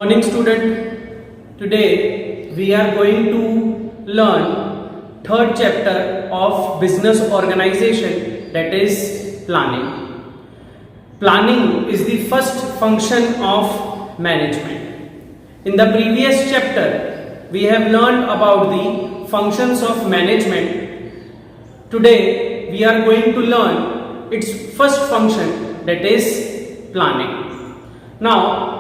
Morning student, today we are going to learn third chapter of business organization, that is planning. Planning is the first function of management. In the previous chapter we have learned about the functions of management. Today we are going to learn its first function, that is planning. Now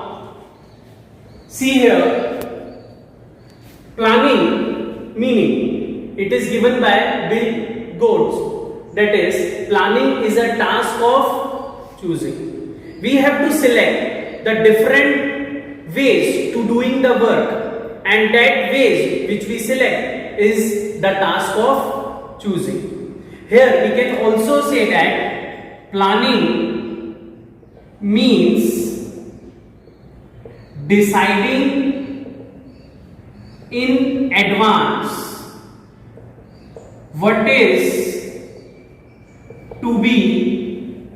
see here, planning meaning, it is given by Bill Gates, that is, planning is a task of choosing. We have to select the different ways to doing the work, and that ways which we select is the task of choosing. Here we can also say that planning means deciding in advance what is to be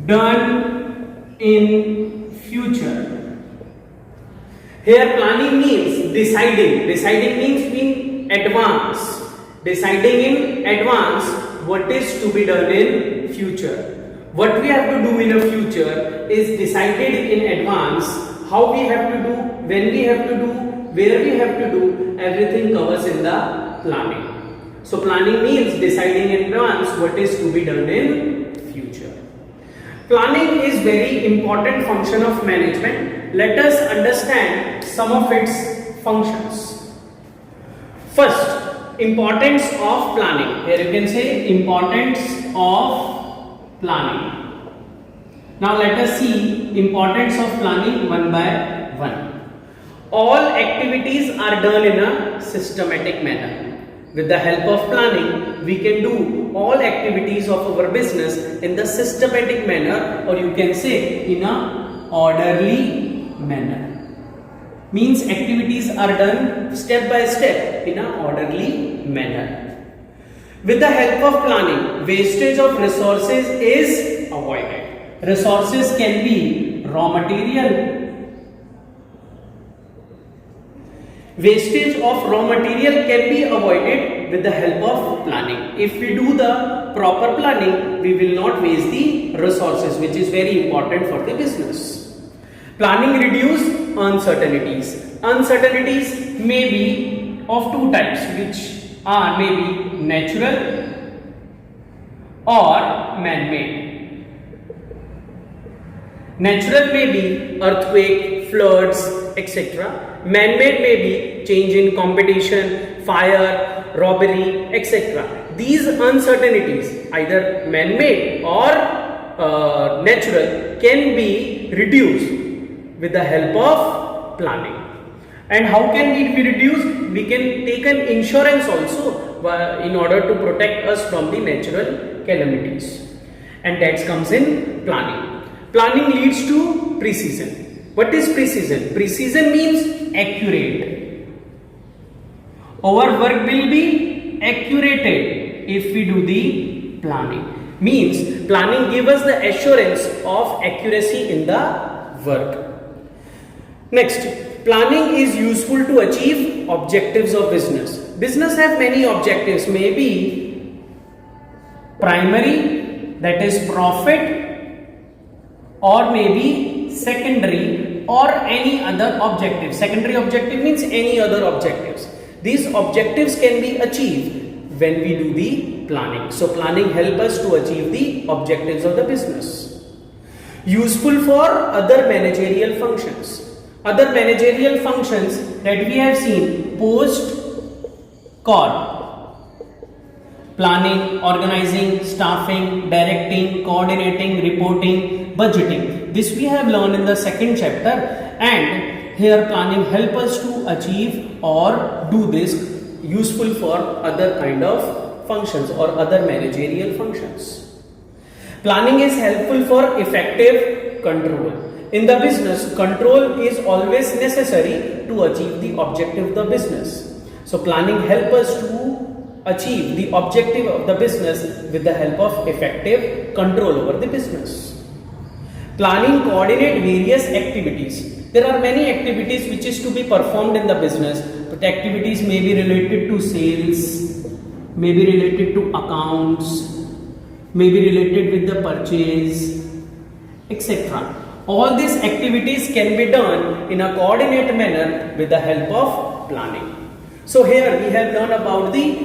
done in future. Here planning means deciding. Deciding means in advance. Deciding in advance what is to be done in future. What we have to do in the future is decided in advance. How we have to do, when we have to do, where we have to do, everything covers in the planning. So planning means deciding in advance what is to be done in future. Planning is very important function of management. Let us understand some of its functions. First, importance of planning. Here you can say importance of planning. Now let us see importance of planning one by one. All activities are done in a systematic manner. With the help of planning, we can do all activities of our business in the systematic manner, or you can say in a orderly manner. Means activities are done step by step in a orderly manner. With the help of planning, wastage of resources is avoided. Resources can be raw material. Wastage of raw material can be avoided with the help of planning. If we do the proper planning, we will not waste the resources, which is very important for the business. Planning reduces uncertainties. Uncertainties may be of two types, which are maybe natural or man-made. Natural may be earthquake, floods, etc. Man-made may be change in competition, fire, robbery, etc. These uncertainties, either man-made or natural, can be reduced with the help of planning. And how can it be reduced? We can take an insurance also in order to protect us from the natural calamities. And that comes in planning. Planning leads to precision. What is precision? Precision means accurate. Our work will be accurate if we do the planning. Means planning gives us the assurance of accuracy in the work. Next, planning is useful to achieve objectives of business. Business have many objectives. Maybe primary, that is profit, or maybe secondary or any other objective. Secondary objective means any other objectives. These objectives can be achieved when we do the planning. So planning helps us to achieve the objectives of the business. Useful for other managerial functions. Other managerial functions that we have seen: post, core. Planning, organizing, staffing, directing, coordinating, reporting, budgeting. This we have learned in the second chapter, and here planning help us to achieve or do this, useful for other kind of functions or other managerial functions. Planning is helpful for effective control. In the business, control is always necessary to achieve the objective of the business. So planning help us to achieve the objective of the business with the help of effective control over the business. Planning coordinate various activities. There are many activities which is to be performed in the business, but the activities may be related to sales, may be related to accounts, may be related with the purchase, etc. All these activities can be done in a coordinated manner with the help of planning. So here we have learned about the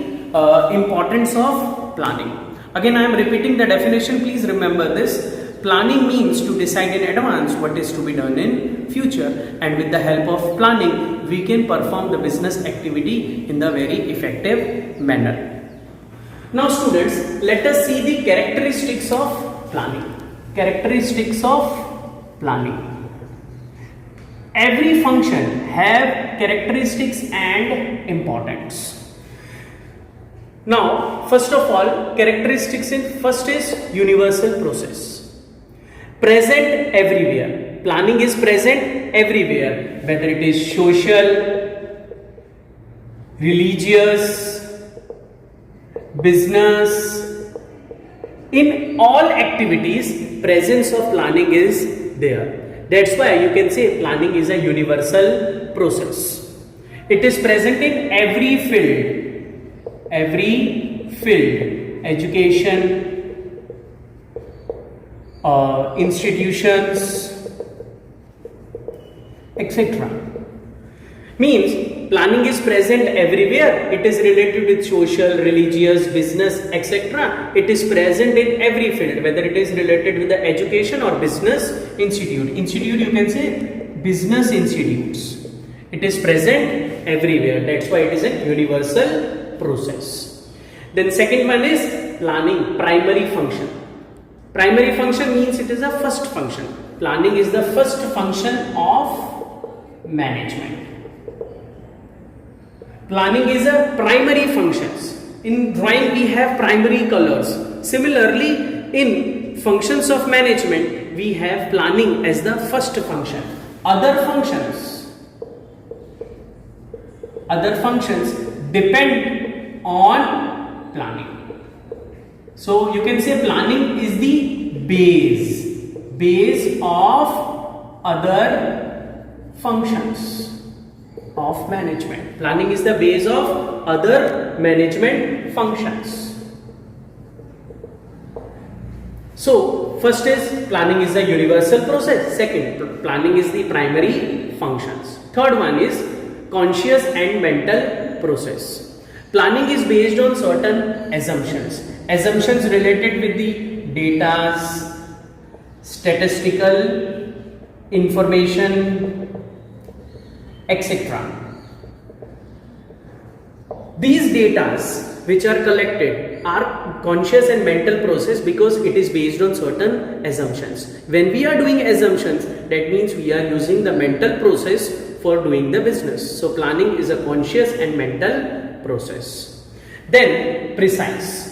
importance of planning. Again, I am repeating the definition. Please remember this. Planning means to decide in advance what is to be done in future, and with the help of planning we can perform the business activity in the very effective manner. Now students, let us see the characteristics of planning. Characteristics of planning. Every function have characteristics and importance. Now, first of all, characteristics in first is universal process. Present everywhere. Planning is present everywhere, whether it is social, religious, business. In all activities, presence of planning is there. That's why you can say planning is a universal process. It is present in every field, education, institutions, etc. Means planning is present everywhere. It is related with social, religious, business, etc. It is present in every field, whether it is related with the education or business institute. Institute, you can say business institutes. It is present everywhere. That's why it is a universal process. Then second one is planning, primary function. Primary function means it is a first function. Planning is the first function of management. Planning is a primary functions. In drawing we have primary colors. Similarly, in functions of management we have planning as the first function. Other functions depend on planning. So you can say planning is the base of other functions of management. Planning is the base of other management functions. So first is planning is a universal process. Second, planning is the primary functions. Third one is conscious and mental process. Planning is based on certain assumptions. Assumptions related with the data, statistical information, etc. These data which are collected are conscious and mental process because it is based on certain assumptions. When we are doing assumptions, that means we are using the mental process for doing the business. So planning is a conscious and mental process. Then precise.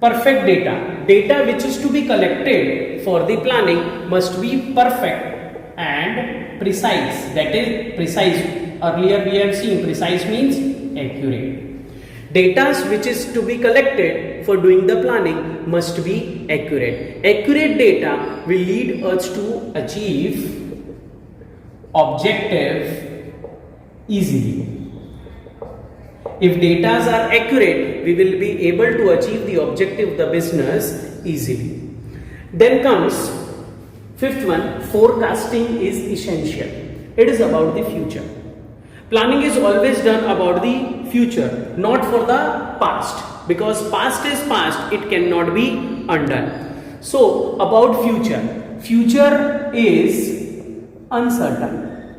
Perfect data which is to be collected for the planning must be perfect and precise. That is precise. Earlier we have seen precise means accurate. Data which is to be collected for doing the planning must be accurate. Accurate data will lead us to achieve objective easily. If data are accurate, we will be able to achieve the objective of the business easily. Then comes fifth one, forecasting is essential. It is about the future. Planning is always done about the future, not for the past, because past is past, it cannot be undone. So about future. Future is uncertain.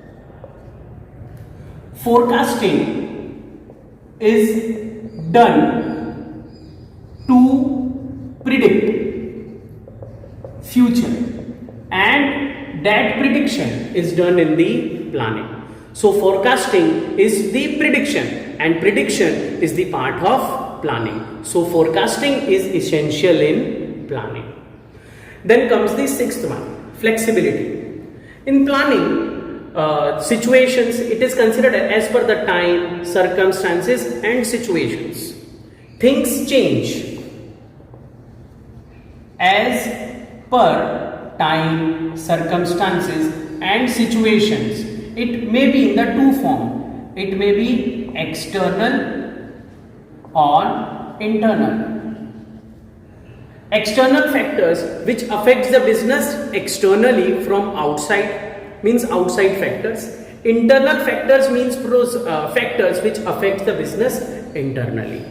Forecasting is done to predict future, and that prediction is done in the planning. So forecasting is the prediction and prediction is the part of planning. So forecasting is essential in planning. Then comes the sixth one, flexibility. In planning situations, it is considered as per the time, circumstances and situations. Things change as per time, circumstances and situations. It may be in the two form. It may be external or internal. External factors which affects the business externally from outside means outside factors. Internal factors means factors which affect the business internally.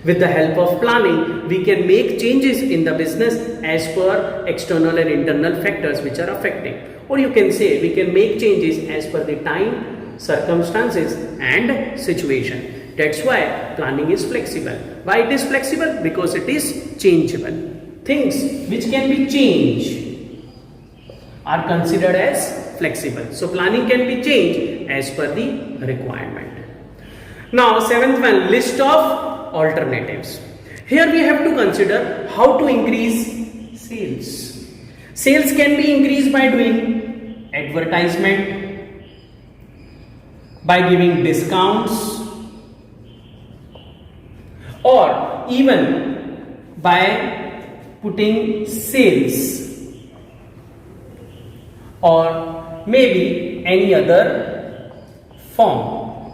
With the help of planning, we can make changes in the business as per external and internal factors which are affecting. Or you can say we can make changes as per the time, circumstances and situation. That's why planning is flexible. Why it is flexible? Because it is changeable. Things which can be changed are considered as flexible. So planning can be changed as per the requirement. Now, seventh one, list of alternatives. Here we have to consider how to increase sales. Sales can be increased by doing advertisement, by giving discounts, or even by putting sales, or maybe any other form.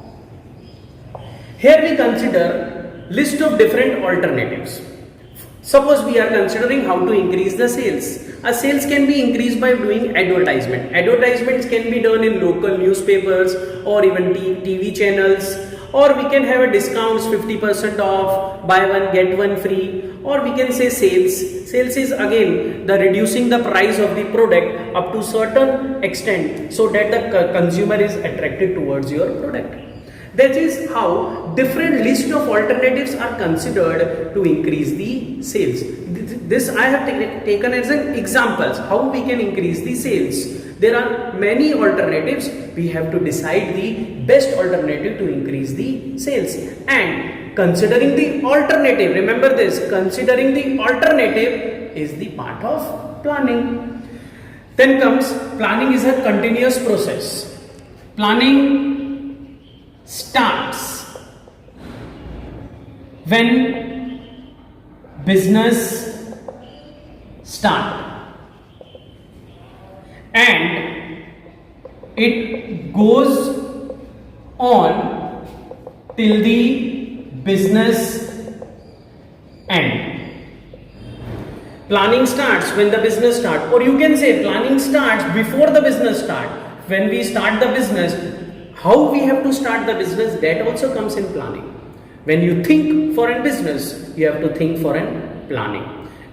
Here we consider list of different alternatives. Suppose we are considering how to increase the sales. A sales can be increased by doing advertisement. Advertisements can be done in local newspapers or even TV channels, or we can have a discounts 50% off, buy one get one free, or we can say sales. Sales is again the reducing the price of the product up to certain extent so that the consumer is attracted towards your product. That is how different list of alternatives are considered to increase the sales. This I have taken as an examples how we can increase the sales. There are many alternatives. We have to decide the best alternative to increase the sales. And considering the alternative, remember this, considering the alternative is the part of planning. Then comes planning is a continuous process. Planning starts when business start and it goes on till the business end. Planning starts when the business starts, or you can say planning starts before the business start. When we start the business, how we have to start the business, that also comes in planning. When you think for a business, you have to think for a planning.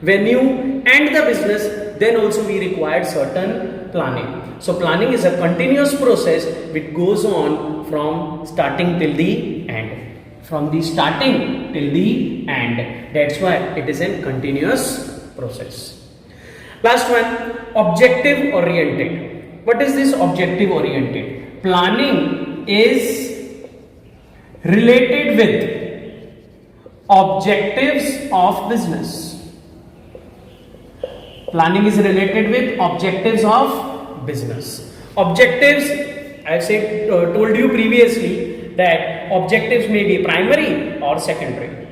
When you end the business, then also we require certain planning. So planning is a continuous process which goes on from starting till the end. From the starting till the end. That's why it is a continuous process. Last one, objective oriented. What is this objective oriented? Planning is related with objectives of business. Planning is related with objectives of business. Objectives, I said, told you previously that objectives may be primary or secondary.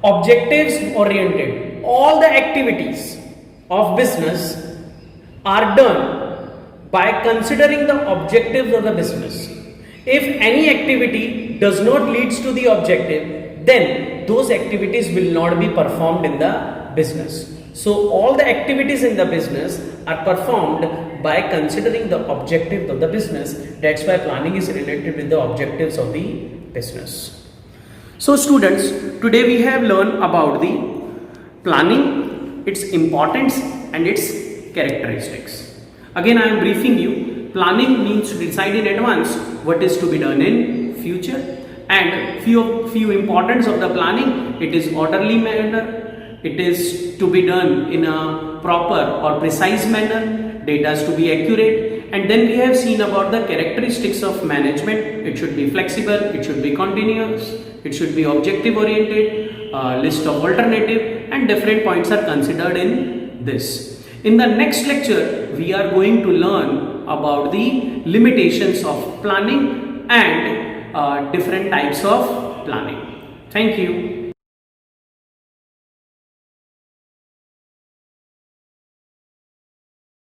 Objectives oriented, all the activities of business are done by considering the objectives of the business. If any activity does not lead to the objective, then those activities will not be performed in the business. So all the activities in the business are performed by considering the objective of the business. That's why planning is related with the objectives of the business. So students, today we have learned about the planning, its importance and its characteristics. Again, I am briefing you. Planning means to decide in advance what is to be done in future, and few importance of the planning. It is orderly manner. It is to be done in a proper or precise manner. Data is to be accurate. And then we have seen about the characteristics of management. It should be flexible. It should be continuous. It should be objective oriented. List of alternative, and different points are considered in this. In the next lecture, we are going to learn about the limitations of planning and different types of planning. Thank you.